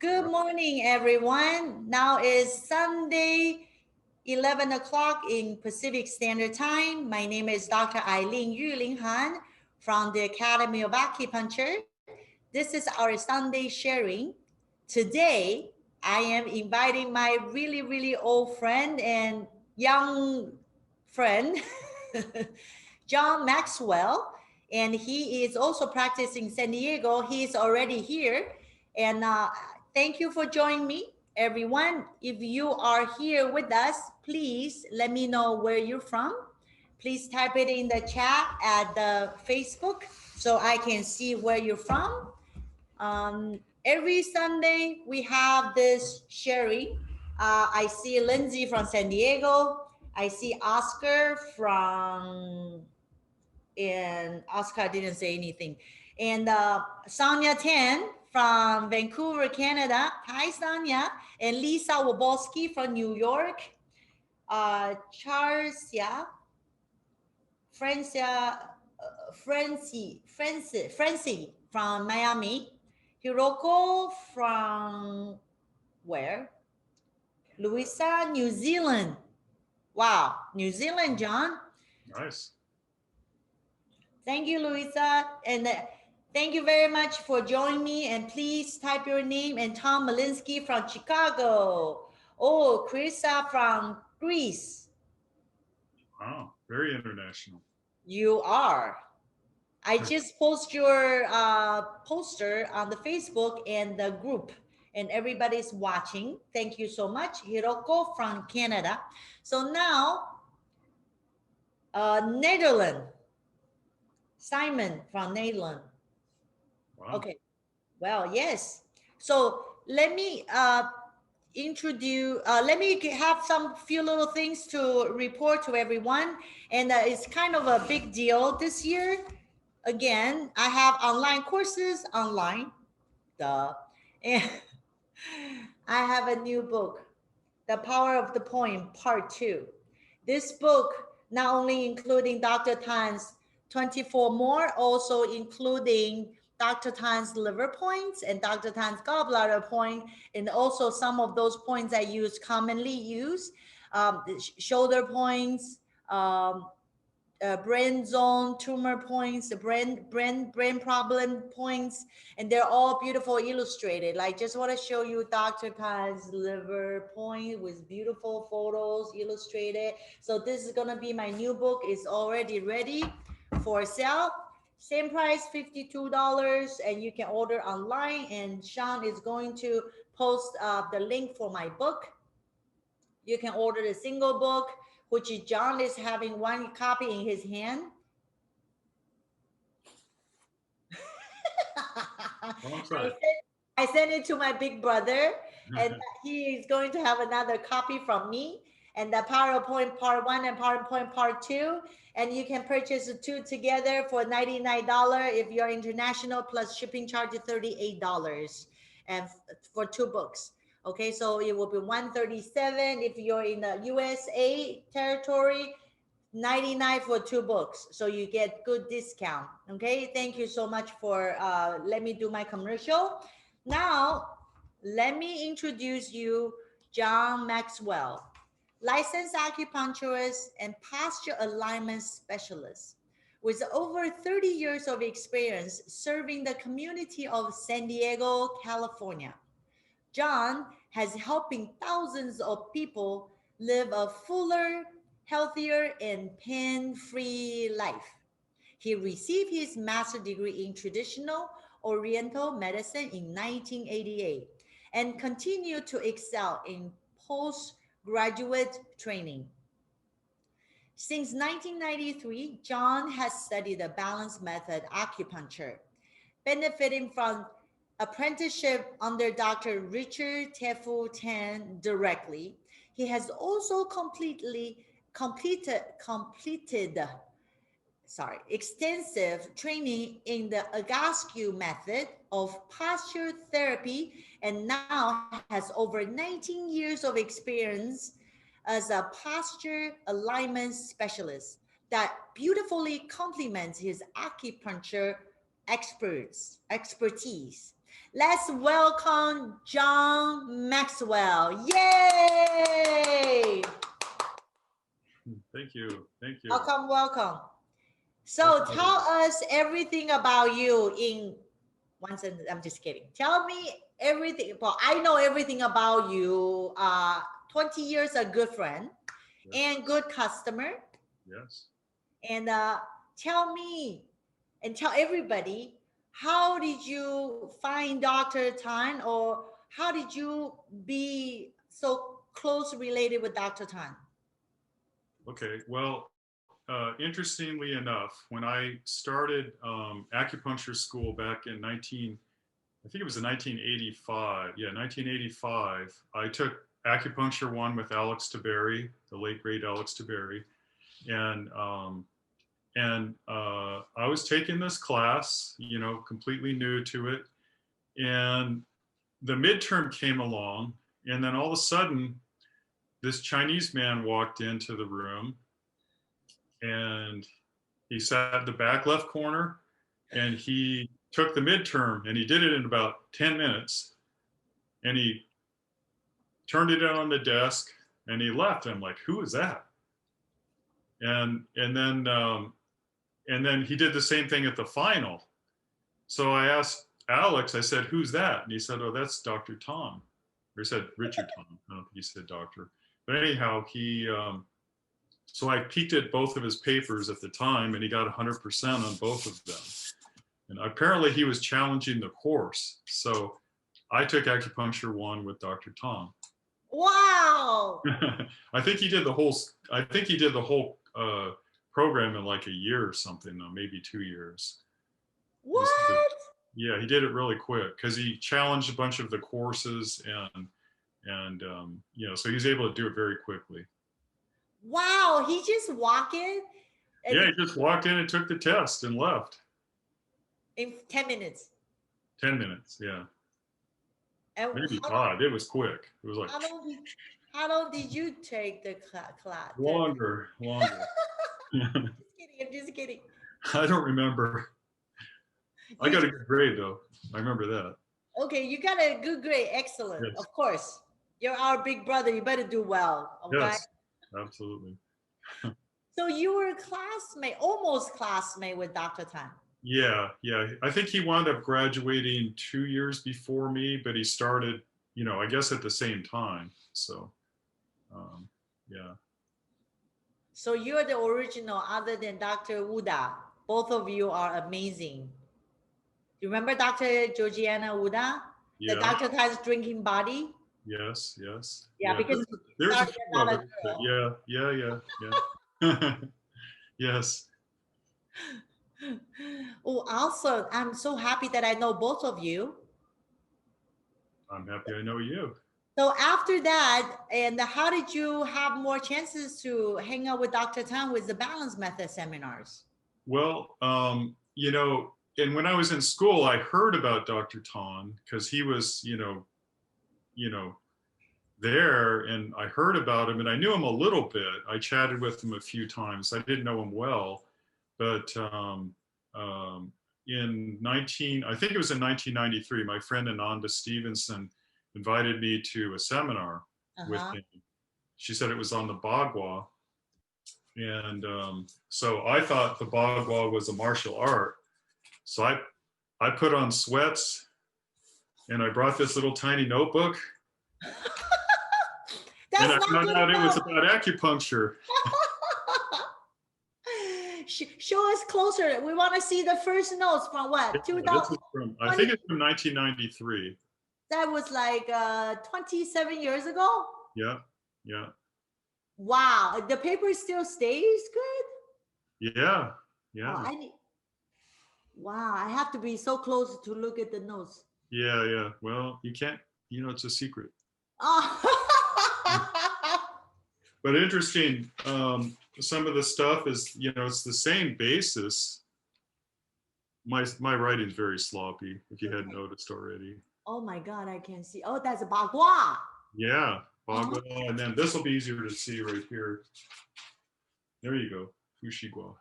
Good morning, everyone. Now is Sunday, 11 o'clock in Pacific Standard Time. My name is Dr. Eileen Yue Ling Han from the Academy of Acupuncture. This is our Sunday sharing. Today, I am inviting my really old friend and young friend, John Maxwell, and he is also practicing in San Diego. He is already here. And thank you for joining me, everyone. If you are here with us, please let me know where you're from. Please type it in the chat at the Facebook so I can see where you're from. Every Sunday, we have this sharing. I see Lindsay from San Diego. I see Oscar from, and Oscar didn't say anything. And Sonia Tan from Vancouver, Canada. Hi, Sonia. And Lisa Wobolski from New York. Charcia, Francie from Miami. Hiroko from where? Louisa, New Zealand. Wow, New Zealand, John. Nice. Thank you, Louisa. And thank you very much for joining me. And please type your name. And Tom Malinsky from Chicago. Oh, Krisa from Greece. Wow, very international. You are. I just post your poster on the Facebook and the group, and everybody's watching. Thank you so much. Hiroko from Canada. So now, Netherlands. Simon from Netherlands. Wow. Okay. Well, yes. So let me introduce, let me have some few little things to report to everyone. And it's kind of a big deal this year. Again, I have online courses online. Duh. And I have a new book, The Power of the Point, Part 2. This book, not only including Dr. Tan's 24 more, also including Dr. Tan's liver points and Dr. Tan's gallbladder point, and also some of those points I commonly use, shoulder points, brain zone tumor points, the brain problem points, and they're all beautiful illustrated. Like, just want to show you Dr. Tan's liver point with beautiful photos illustrated. So this is gonna be my new book. It's already ready for sale. Same price, $52, and you can order online. And Sean is going to post the link for my book. You can order the single book, which John is having one copy in his hand. I sent it to my big brother, and he is going to have another copy from me, and the PowerPoint Part 1 and PowerPoint Part 2. And you can purchase the two together for $99 if you're international, plus shipping charge of $38, and for two books. Okay, so it will be $137 if you're in the USA territory, $99 for two books. So you get good discount. Okay, thank you so much for let me do my commercial. Now, let me introduce you John Maxwell, licensed acupuncturist and posture alignment specialist with over 30 years of experience serving the community of San Diego, California. John has helping thousands of people live a fuller, healthier, and pain-free life. He received his master's degree in traditional Oriental medicine in 1988 and continued to excel in postgraduate training. Since 1993, John has studied the balanced method acupuncture, benefiting from apprenticeship under Dr. Richard Tefu Tan directly. He has also completed extensive training in the Agascu method of posture therapy, and now has over 19 years of experience as a posture alignment specialist that beautifully complements his acupuncture expertise. Let's welcome John Maxwell. Yay! Thank you. Thank you. Welcome, welcome. So tell us everything about you in one sentence. I'm just kidding. Tell me everything. Well, I know everything about you. 20 years a good friend, yes, and good customer. Yes. And tell me and tell everybody, how did you find Dr. Tan, or how did you be so close related with Dr. Tan? Okay, well, interestingly enough, when I started acupuncture school back in I think it was in 1985. Yeah, 1985. I took Acupuncture 1 with Alex Taberry, the late great Alex Taberry, and I was taking this class, you know, completely new to it, and the midterm came along, and then all of a sudden, this Chinese man walked into the room, and he sat in the back left corner, and he took the midterm, and he did it in about 10 minutes, and he turned it on the desk, and he left. I'm like, who is that? And then he did the same thing at the final. So I asked Alex, I said, who's that? And he said, oh, that's Dr. Tom. Or he said, Richard Tom. I don't think he said doctor. But anyhow, so I peeked at both of his papers at the time, and he got 100% on both of them. And apparently he was challenging the course. So I took Acupuncture 1 with Dr. Tom. Wow. I think he did the whole program in like a year or something, maybe 2 years. What? Yeah, he did it really quick because he challenged a bunch of the courses, and you know, so he was able to do it very quickly. Wow, he just walked in? Yeah, he just walked in and took the test and left. In 10 minutes? 10 minutes, yeah. And maybe 5. It was quick. It was like... How long did you take the class? Longer. I'm just kidding. I don't remember. I got a good grade, though. I remember that. Okay, you got a good grade. Excellent. Yes. Of course. You're our big brother. You better do well. Okay? Yes, absolutely. So you were a classmate, almost classmate with Dr. Tan. Yeah. I think he wound up graduating 2 years before me, but he started, you know, I guess at the same time. So, yeah. So you're the original, other than Dr. Uda. Both of you are amazing. You remember Dr. Georgiana Uda? Yeah. The Dr. Tan's drinking body? Yes. Yeah, because there's a few of it, but yeah. Yes. Oh, awesome. I'm so happy that I know both of you. I'm happy I know you. So after that, and how did you have more chances to hang out with Dr. Tan with the balance method seminars? Well, you know, and when I was in school, I heard about Dr. Tan because he was, you know, there, and I heard about him, and I knew him a little bit. I chatted with him a few times. I didn't know him well, but I think it was in 1993, my friend Ananda Stevenson invited me to a seminar with him. She said it was on the Bagua. And so I thought the Bagua was a martial art. So I put on sweats, and I brought this little tiny notebook. And I found out it was about acupuncture. Show us closer. We want to see the first notes from what? I think it's from 1993. That was like 27 years ago? Yeah. Wow. The paper still stays good? Yeah. Oh, wow. I have to be so close to look at the notes. Yeah. Well, you can't, you know, it's a secret. Oh. But interesting, some of the stuff is, you know, it's the same basis. My writing's very sloppy, if you hadn't noticed already. Oh my God, I can see. Oh, that's a Bagua. Yeah, Bagua, and then this will be easier to see right here. There you go, Fushigua.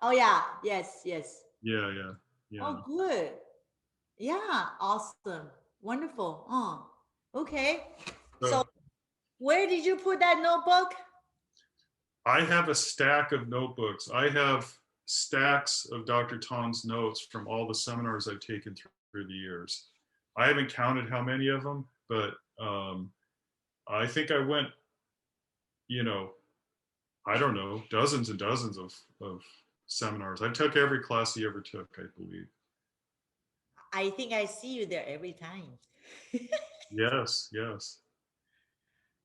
Oh yeah, yes. Yeah. Oh, good. Yeah, awesome. Wonderful. Oh, okay. So So where did you put that notebook? I have a stack of notebooks. I have stacks of Dr. Tan's notes from all the seminars I've taken through the years. I haven't counted how many of them, but I think I went, you know, I don't know, dozens and dozens of seminars. I took every class he ever took, I believe. I think I see you there every time. Yes, yes.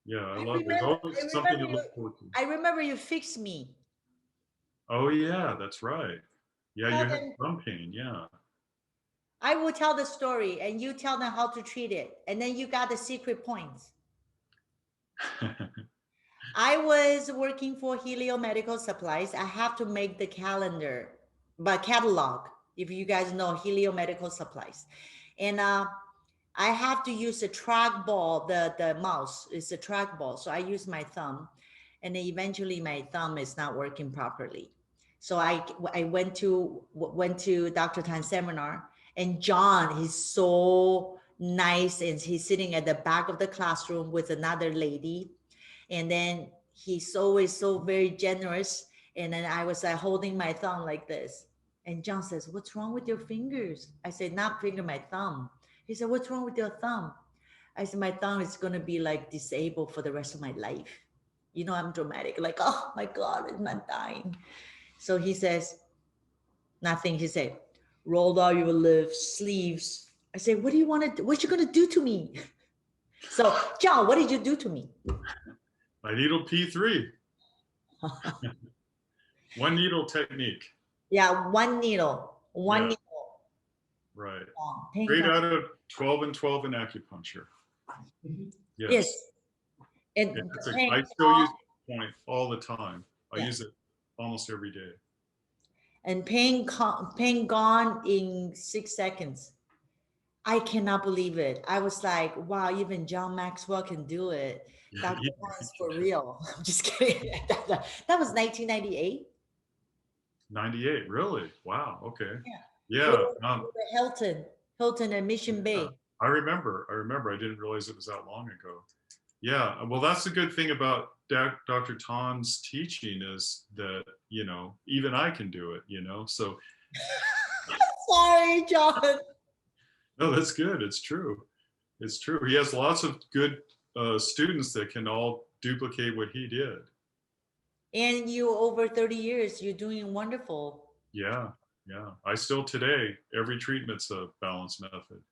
Yeah, I love it. There's remember, always something to look forward to. I remember you fixed me. Oh, yeah, that's right. Yeah, Tell you had them, thumb pain. Yeah. I will tell the story and you tell them how to treat it. And then you got the secret points. I was working for Helio Medical Supplies. I have to make the calendar, but catalog, if you guys know Helio Medical Supplies. And I have to use a trackball, the mouse is a trackball. So I use my thumb and then eventually my thumb is not working properly. So I went to Dr. Tan's seminar, and John, he's so nice, and he's sitting at the back of the classroom with another lady. And then he's always so very generous. And then I was like holding my thumb like this. And John says, "What's wrong with your fingers?" I said, "Not finger, my thumb." He said, "What's wrong with your thumb?" I said, "My thumb is going to be like disabled for the rest of my life." You know, I'm dramatic, like, "Oh my God, it's not dying." So he says, "Nothing." He said, "Roll out your sleeves." I said, "What do you want to do? What you going to do to me?" So, John, what did you do to me? My needle P3. One needle technique. Yeah, one needle, one Yeah. needle. Right. Long, Straight out of 12 and 12 in acupuncture. Yes. Yes. And I still use the point all the time. I yeah. use it almost every day. And pain gone in 6 seconds. I cannot believe it. I was like, wow, even John Maxwell can do it. Yeah, Dr. Tan's for real. I'm just kidding. That was 1998. 98, really? Wow, okay. Yeah. Yeah. Hilton and Mission Bay. I remember. I didn't realize it was that long ago. Yeah, well, that's the good thing about Dr. Tan's teaching is that, you know, even I can do it, you know, so. Sorry, John. No, that's good. It's true. It's true. He has lots of good students that can all duplicate what he did. And you over 30 years, you're doing wonderful. Yeah, yeah. I still today, every treatment's a balanced method.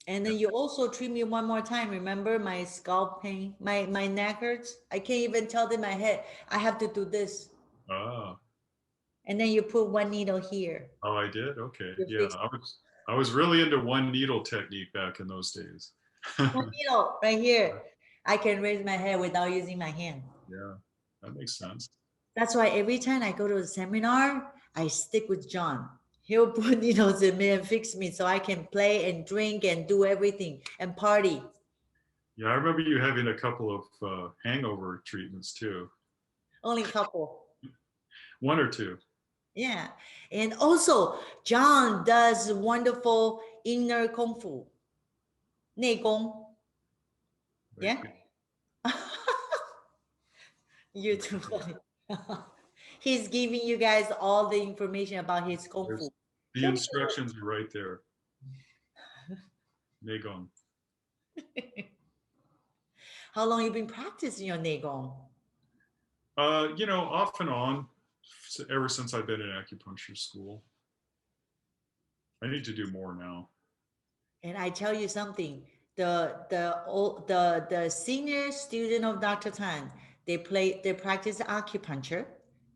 And then you also treat me one more time. Remember my scalp pain, my neck hurts. I can't even tell in my head. I have to do this. Ah. And then you put one needle here. Oh, I did? Okay. You Yeah, fix I was really into one needle technique back in those days. one needle right here. I can raise my head without using my hand. Yeah, that makes sense. That's why every time I go to a seminar, I stick with John. He'll put needles in me and fix me so I can play and drink and do everything and party. Yeah, I remember you having a couple of hangover treatments too. Only a couple. One or two. Yeah. And also, John does wonderful inner kung fu. 内功. Yeah. YouTube. He's giving you guys all the information about his kung fu. The instructions are right there. Neigong. How long you been practicing your neigong? You know, off and on, ever since I've been in acupuncture school. I need to do more now. And I tell you something, the senior student of Dr. Tan, they practice acupuncture,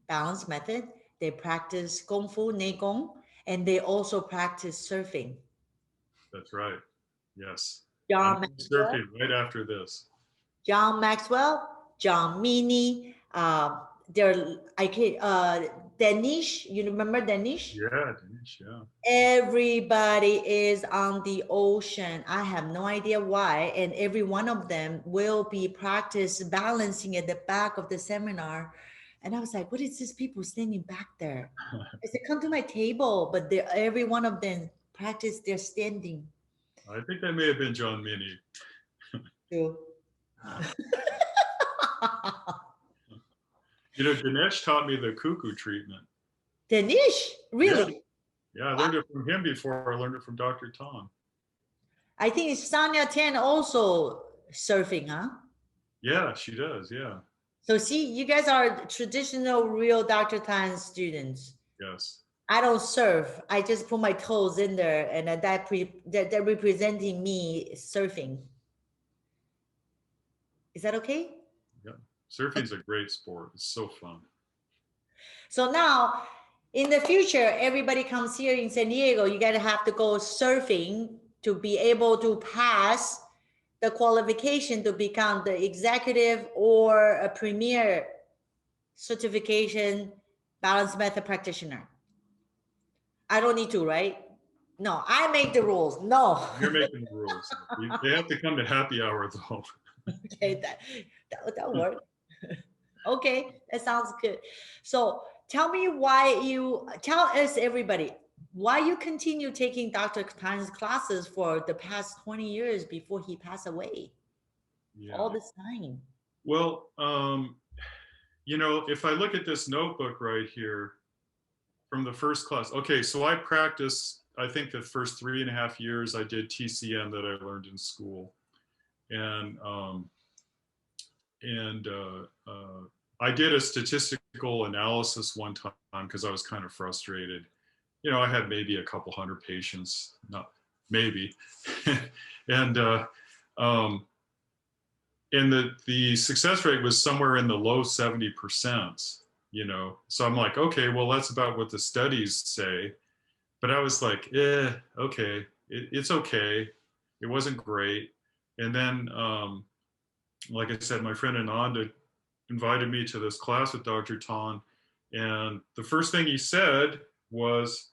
balance method, they practice kung fu, neigong, and they also practice surfing. That's right. Yes. John I'm Maxwell, surfing right after this. John Maxwell, John Meany, Danish, you remember Danish? Yeah, Danish, yeah. Everybody is on the ocean. I have no idea why. And every one of them will be practice balancing at the back of the seminar. And I was like, what is these people standing back there? I said, come to my table. But every one of them practice their standing. I think that may have been John Minnie. True. You know, Dinesh taught me the cuckoo treatment. Dinesh, really? Yeah, I learned it from him before I learned it from Dr. Tom. I think Sonia Tan also surfing, huh? Yeah, she does. Yeah. So see, you guys are traditional real Dr. Tan students. Yes. I don't surf. I just put my toes in there, and they're representing me surfing. Is that okay? Yeah. Surfing's a great sport. It's so fun. So now, in the future, everybody comes here in San Diego, you gotta have to go surfing to be able to pass the qualification to become the executive or a premier certification balanced method practitioner. I don't need to, right? No, I make the rules. No. You're making the rules. They have to come to happy hour though. Okay, that works. Okay, that sounds good. So tell me tell us everybody, why you continue taking Dr. Tan's classes for the past 20 years before he passed away? Yeah. All this time. Well, you know, if I look at this notebook right here from the first class, okay, so I practiced, I think the first 3.5 years I did TCM that I learned in school. And I did a statistical analysis one time because I was kind of frustrated. You know, I had maybe a couple hundred patients, not maybe. And the success rate was somewhere in the low 70%, you know. So I'm like, okay, well, that's about what the studies say. But I was like, okay, it's okay. It wasn't great. And then, like I said, my friend Ananda invited me to this class with Dr. Tan. And the first thing he said was,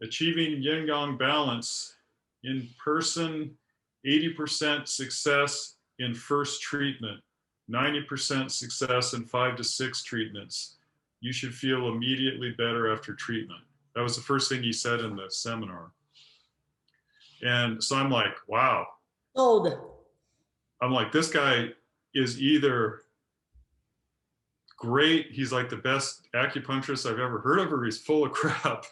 achieving yin-yang balance in person, 80% success in first treatment, 90% success in 5 to 6 treatments. You should feel immediately better after treatment. That was the first thing he said in the seminar. And so I'm like, wow. Sold. I'm like, this guy is either great, he's like the best acupuncturist I've ever heard of, or he's full of crap.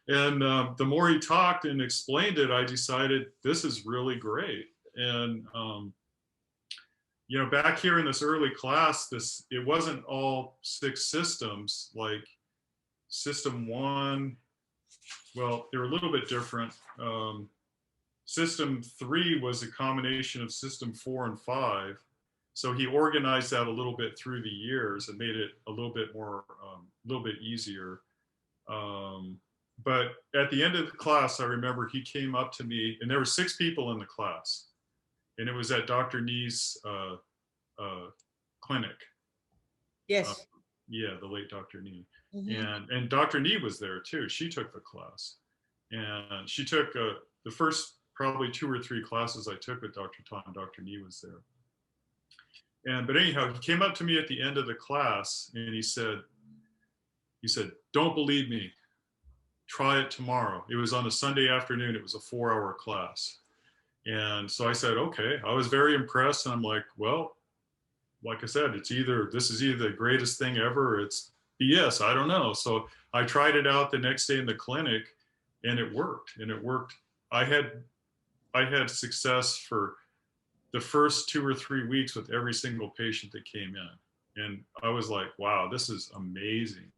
And the more he talked and explained it, I decided this is really great. And you know, back here in this early class, it wasn't all 6 systems. Like system 1, well, they're a little bit different. System 3 was a combination of system 4 and 5. So he organized that a little bit through the years and made it a little bit more, a little bit easier. But at the end of the class, I remember he came up to me, and there were 6 people in the class, and it was at Dr. Nee's clinic. Yes. Yeah, the late Dr. Nee. Mm-hmm. And Dr. Nee was there too. She took the class, and she took the first probably 2 or 3 classes I took with Dr. Tan. Dr. Nee was there. But anyhow, he came up to me at the end of the class, and he said, "Don't believe me. Try it tomorrow." It was on a Sunday afternoon. It was a 4-hour class. And so I said, okay. I was very impressed. And I'm like, well, like I said, this is either the greatest thing ever, or it's BS. I don't know. So I tried it out the next day in the clinic, and it worked. And it worked. I had success for the first 2 or 3 weeks with every single patient that came in. And I was like, wow, this is amazing.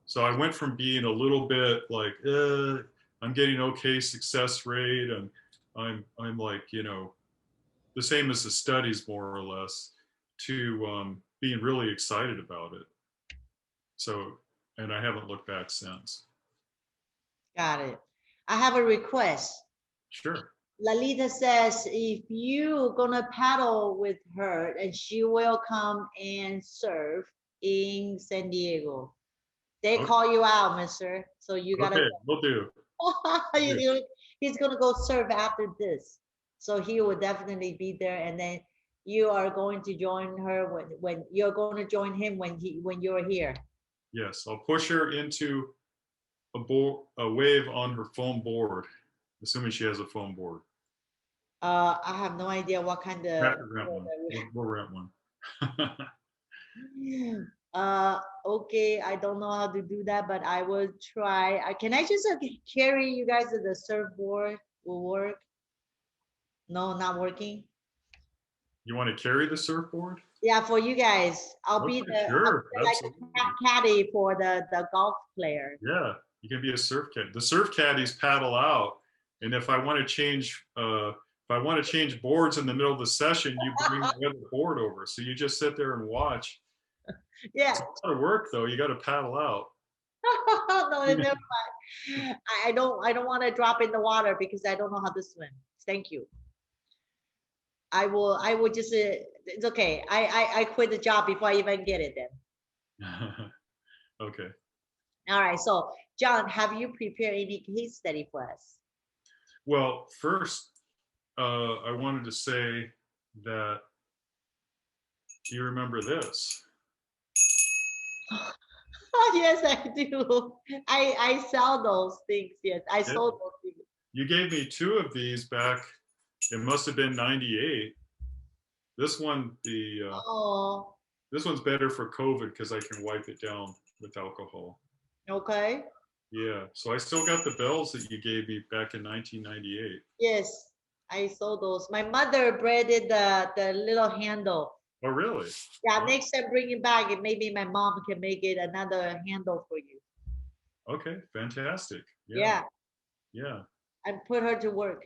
So I went from being a little bit like, I'm getting okay success rate, and I'm like, you know, the same as the studies more or less, to being really excited about it. So, and I haven't looked back since. Got it. I have a request. Sure. Lalita says, if you're gonna paddle with her, and she will come and surf in San Diego. They call you out, mister. So you gotta. Okay, we'll do. He's gonna go surf after this, so he will definitely be there. And then you are going to join her when you're going to join him when you're here. Yes, I'll push her into a wave on her foam board, assuming she has a foam board. I have no idea what kind of. Rent one. We'll rent one. Okay, I don't know how to do that, but I will try. Can I just carry you guys to the surfboard? Will work? No, not working. You want to carry the surfboard? Yeah, for you guys. I'll be sure, like a caddy for the golf player. Yeah, you can be a surf caddy. The surf caddies paddle out, and if I want to change boards in the middle of the session, you bring the other board over. So you just sit there and watch. Yeah. It's a lot of work though. You got to paddle out. No, never mind. I don't want to drop in the water because I don't know how to swim. Thank you. I will just it's okay. I quit the job before I even get it then. Okay. All right. So John, have you prepared any case study for us? Well, first, I wanted to say that, do you remember this? Oh, yes, I do. I sell those things. Yes, I sold those things. You gave me 2 of these back. It must have been 98. This one, this one's better for COVID because I can wipe it down with alcohol. Okay. Yeah, so I still got the bells that you gave me back in 1998. Yes, I saw those. My mother braided the little handle. Oh, really? Yeah, next time bring it back, and maybe my mom can make it another handle for you. Okay, fantastic. Yeah. Yeah. And put her to work.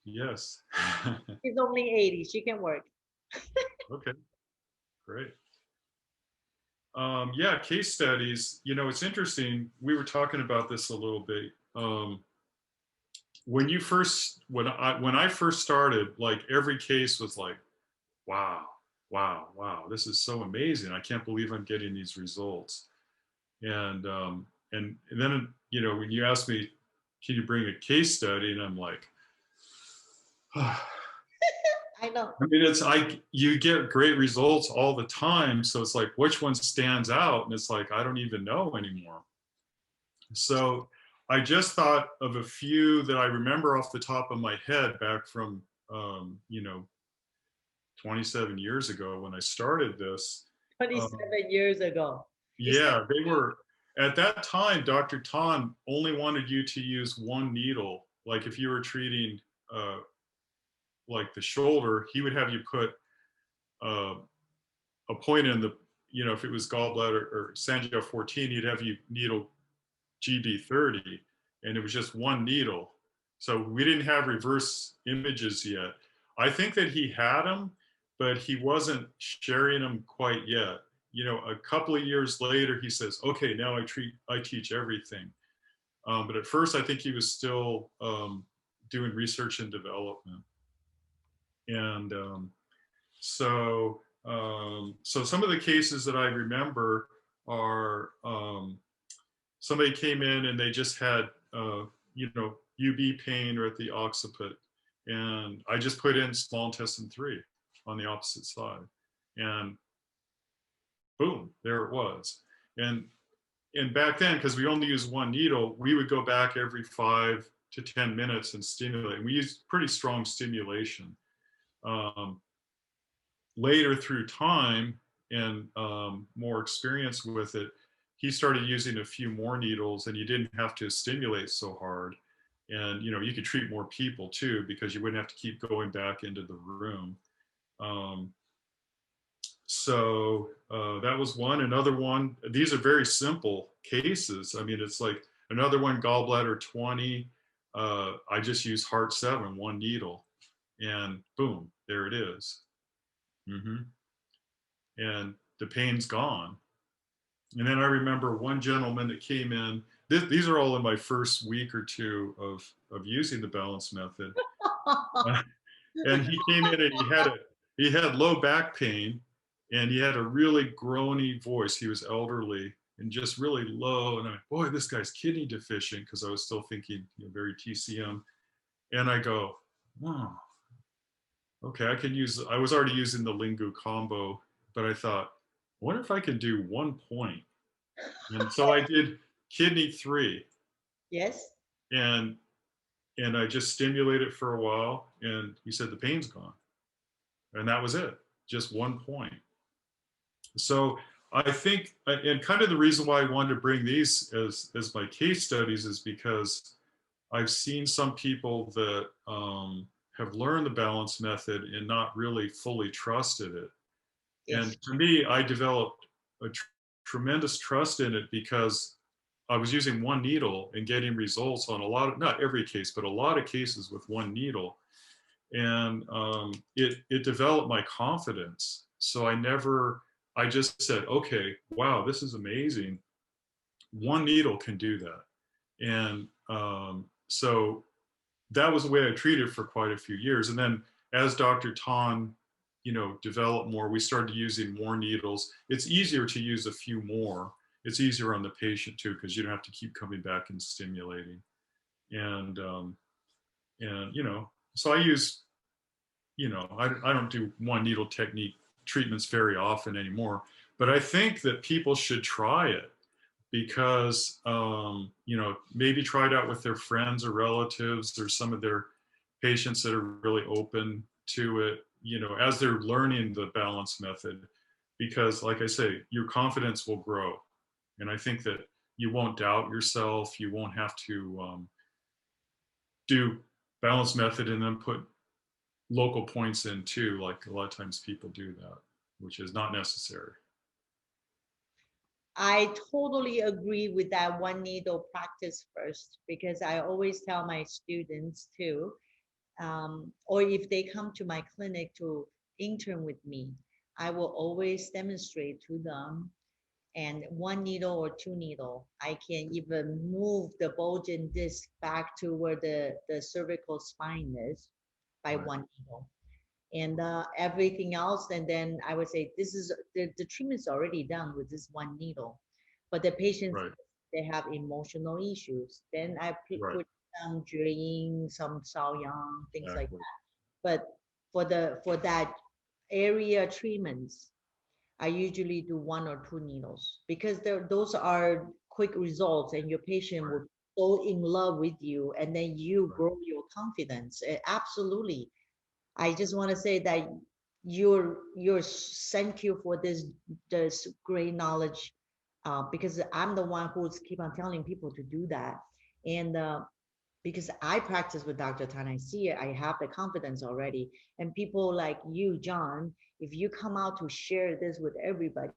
Yes. She's only 80. She can work. Okay, great. Yeah, case studies. You know, it's interesting. We were talking about this a little bit. When I first started, like every case was like, wow, this is so amazing. I can't believe I'm getting these results. And then, you know, when you ask me, can you bring a case study? And I'm like, I know. I mean, you get great results all the time. So it's like, which one stands out? And it's like, I don't even know anymore. So I just thought of a few that I remember off the top of my head back from, you know, 27 years ago when I started this. 27 years ago. Yeah, they were, at that time, Dr. Tan only wanted you to use one needle. Like if you were treating like the shoulder, he would have you put a point in the, you know, if it was gallbladder or Sanjiao 14, he'd have you needle GB 30, and it was just one needle. So we didn't have reverse images yet. I think that he had them, but he wasn't sharing them quite yet. You know, a couple of years later, he says, okay, now I teach everything. But at first, I think he was still doing research and development. And so some of the cases that I remember are somebody came in and they just had, you know, UB pain or at the occiput. And I just put in small intestine 3 on the opposite side. And boom, there it was. And back then, because we only used one needle, we would go back every 5 to 10 minutes and stimulate. We used pretty strong stimulation. Later through time and more experience with it, he started using a few more needles, and you didn't have to stimulate so hard. And you know, you could treat more people too because you wouldn't have to keep going back into the room. So that was one. Another one, these are very simple cases. I mean, it's like another one, gallbladder 20. I just use heart 7, one needle, and boom, there it is. And the pain's gone. And then I remember one gentleman that came in. These are all in my first week or two of using the balance method. And he came in and he had low back pain, and he had a really groany voice. He was elderly and just really low. And I'm like, boy, this guy's kidney deficient, because I was still thinking, you know, very TCM. And I go, wow, okay, I was already using the Lingu combo, but I thought, what if I can do 1 point? And so I did kidney 3, Yes. and I just stimulated for a while, and he said the pain's gone, and that was it, just 1 point. So I think, and kind of the reason why I wanted to bring these as my case studies is because I've seen some people that have learned the balance method and not really fully trusted it. Yes. And to me, I developed a tremendous trust in it because I was using one needle and getting results on a lot of, not every case, but a lot of cases with one needle. And it developed my confidence. So I just said, okay, wow, this is amazing. One needle can do that. And so that was the way I treated for quite a few years. And then as Dr. Tan, developed more, we started using more needles. It's easier to use a few more. It's easier on the patient too, because you don't have to keep coming back and stimulating. And so I use, I don't do one needle technique treatments very often anymore, but I think that people should try it because, maybe try it out with their friends or relatives or some of their patients that are really open to it, as they're learning the balance method, because like I say, your confidence will grow. And I think that you won't doubt yourself. You won't have to do balance method and then put local points in too. Like a lot of times people do that, which is not necessary. I totally agree with that one needle practice first, because I always tell my students too, or if they come to my clinic to intern with me, I will always demonstrate to them. And one needle or two needle, I can even move the bulging disc back to where the cervical spine is by Right. one needle. And everything else, and then I would say this is the treatment is already done with this one needle, but the patients, Right. they have emotional issues, then I Right. put some drain, some Shaoyang, things like Exactly. that. But for that area treatments, I usually do one or two needles, because those are quick results, and your patient Right. will fall in love with you, and then you Right. grow your confidence. Absolutely. I just want to say that you're thank you for this great knowledge, because I'm the one who's keep on telling people to do that. And because I practice with Dr. Tan, I see it, I have the confidence already. And people like you, John, if you come out to share this with everybody,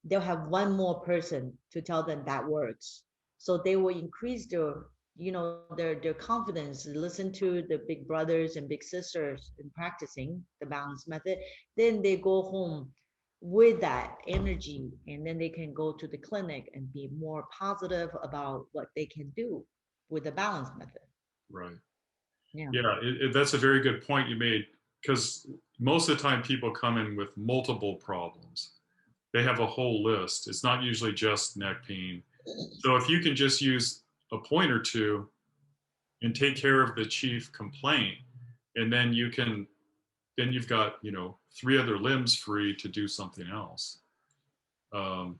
they'll have one more person to tell them that works. So they will increase their confidence, listen to the big brothers and big sisters in practicing the balance method. Then they go home with that energy, and then they can go to the clinic and be more positive about what they can do with the balance method. Right. Yeah. Yeah, that's a very good point you made, because most of the time people come in with multiple problems. They have a whole list. It's not usually just neck pain. So if you can just use a point or two and take care of the chief complaint, and then you've got, 3 other limbs free to do something else. Yeah.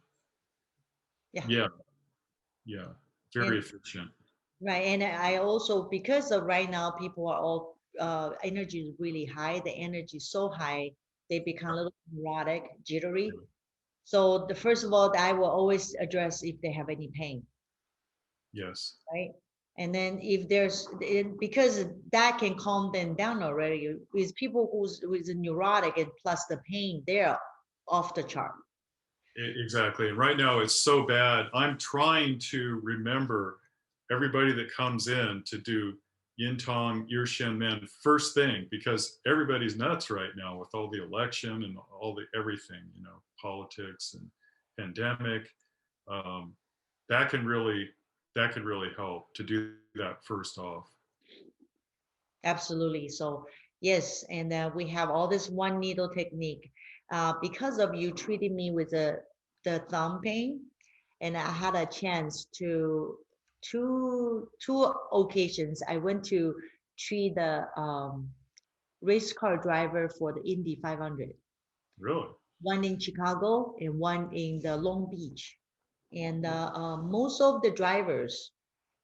Yeah. Yeah. Very And, efficient. right. And I also, because of right now, people are all energy is really high. The energy is so high, they become a little neurotic, jittery. So the first of all, I will always address if they have any pain, Yes. right? And then if because that can calm them down already. With people who's neurotic and plus the pain, they're off the chart. Exactly. And right now it's so bad. I'm trying to remember everybody that comes in to do Yin Tong, Ir Shen Men first thing, because everybody's nuts right now with all the election and all the everything, politics and pandemic. Um, that can really help to do that first off. Absolutely. So yes, and we have all this one needle technique. Because of you treating me with the thumb pain, and I had a chance to two occasions I went to treat the race car driver for the Indy 500. Really? One in Chicago and one in the Long Beach. And most of the drivers,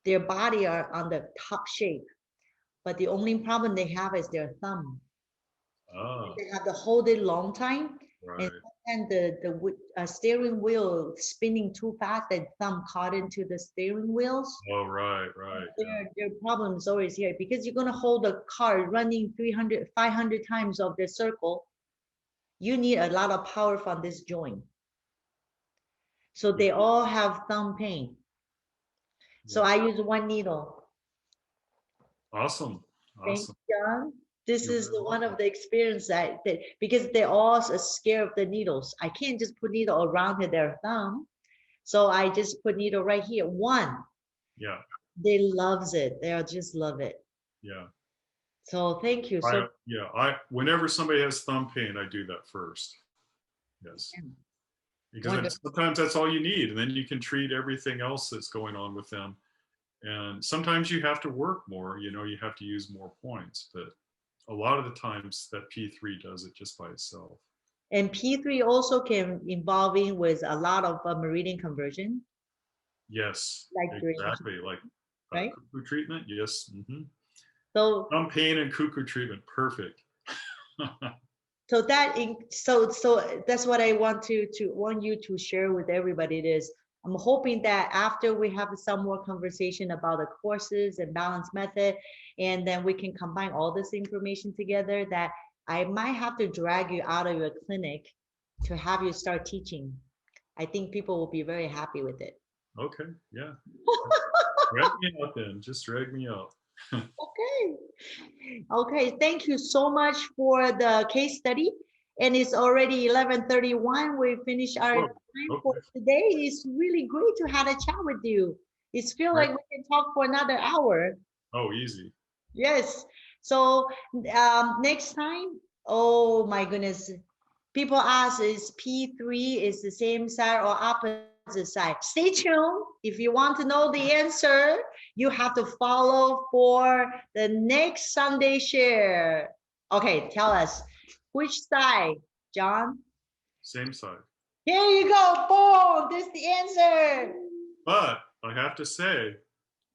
their body are on the top shape, but the only problem they have is their thumb. Oh, They have to hold it long time, right. and the steering wheel spinning too fast, the thumb caught into the steering wheels. Oh, right, right. Yeah. Their problem is always here because you're going to hold a car running 300, 500 times of the circle. You need a lot of power from this joint. So they all have thumb pain. So I use one needle. Awesome. Thank Awesome. you, John. This You're is very one of welcome. the experience that because they're all scared of the needles. I can't just put needle around their thumb. So I just put needle right here. One, Yeah. they loves it. They'll just love it. Yeah. So thank you. So Whenever somebody has thumb pain, I do that first. Yes. Because sometimes that's all you need, and then you can treat everything else that's going on with them. And sometimes you have to work more, you know, you have to use more points, but a lot of the times that P3 does it just by itself. And P3 also can involving with a lot of meridian conversion. Yes, Like exactly. Like right? cuckoo treatment. Yes. Mm-hmm. So Thumb pain and cuckoo treatment. Perfect. so that's what I want you to share with everybody. It is I'm hoping that after we have some more conversation about the courses and balance method, and then we can combine all this information together, that I might have to drag you out of your clinic to have you start teaching. I think people will be very happy with it. Okay, yeah. Drag me out then. Just drag me out. Okay, thank you so much for the case study. And it's already 11:31. We finished our time for today. It's really great to have a chat with you. It's feel like we can talk for another hour. Oh, easy. Yes. So next time, oh my goodness. People ask, is P3 is the same side or opposite side? Stay tuned. If you want to know the answer, you have to follow for the next Sunday share. Okay, tell us which side, John? Same side. Here you go. Boom. This is the answer. But I have to say,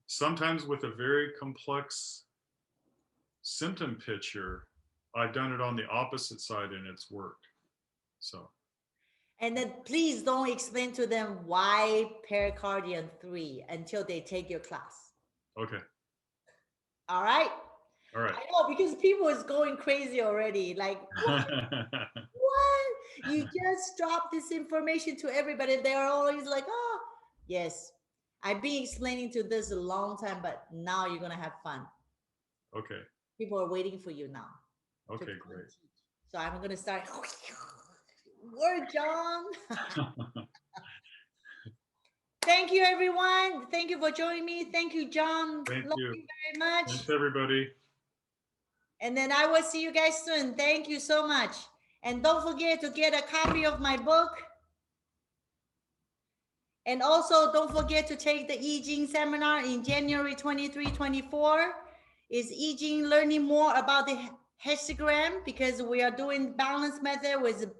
sometimes with a very complex symptom picture, I've done it on the opposite side and it's worked. So. And then please don't explain to them why pericardium 3 until they take your class. Okay. All right. All right. I know, because people is going crazy already. Like, what? What? You just dropped this information to everybody. They're always like, oh, yes. I've been explaining to this a long time, but now you're going to have fun. Okay. People are waiting for you now. Okay, great. So I'm going to start. Word, John. Thank you, everyone. Thank you for joining me. Thank you, John. Thank Love you very much. Thanks, everybody. And then I will see you guys soon. Thank you so much. And don't forget to get a copy of my book. And also don't forget to take the I Ching seminar in January 23, 24. Is I Ching learning more about the hexagram, because we are doing balance method with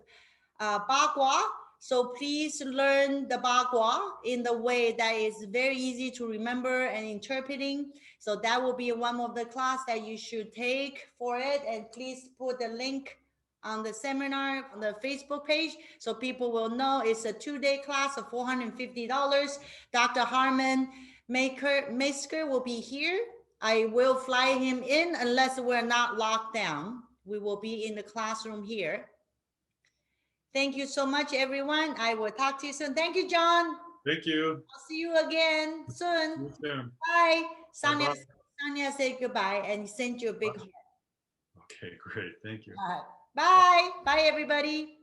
Bagua. So please learn the Bagua in the way that is very easy to remember and interpreting. So that will be one of the class that you should take for it. And please put the link on the seminar on the Facebook page so people will know it's a 2-day class of $450. Dr. Harmon Masker will be here. I will fly him in unless we're not locked down. We will be in the classroom here. Thank you so much, everyone. I will talk to you soon. Thank you, John. Thank you. I'll see you again soon. See you soon. Bye. Sonia, Bye-bye. Sonia said goodbye and sent you a big heart. Okay, great. Thank you. All right. Bye. Bye, everybody.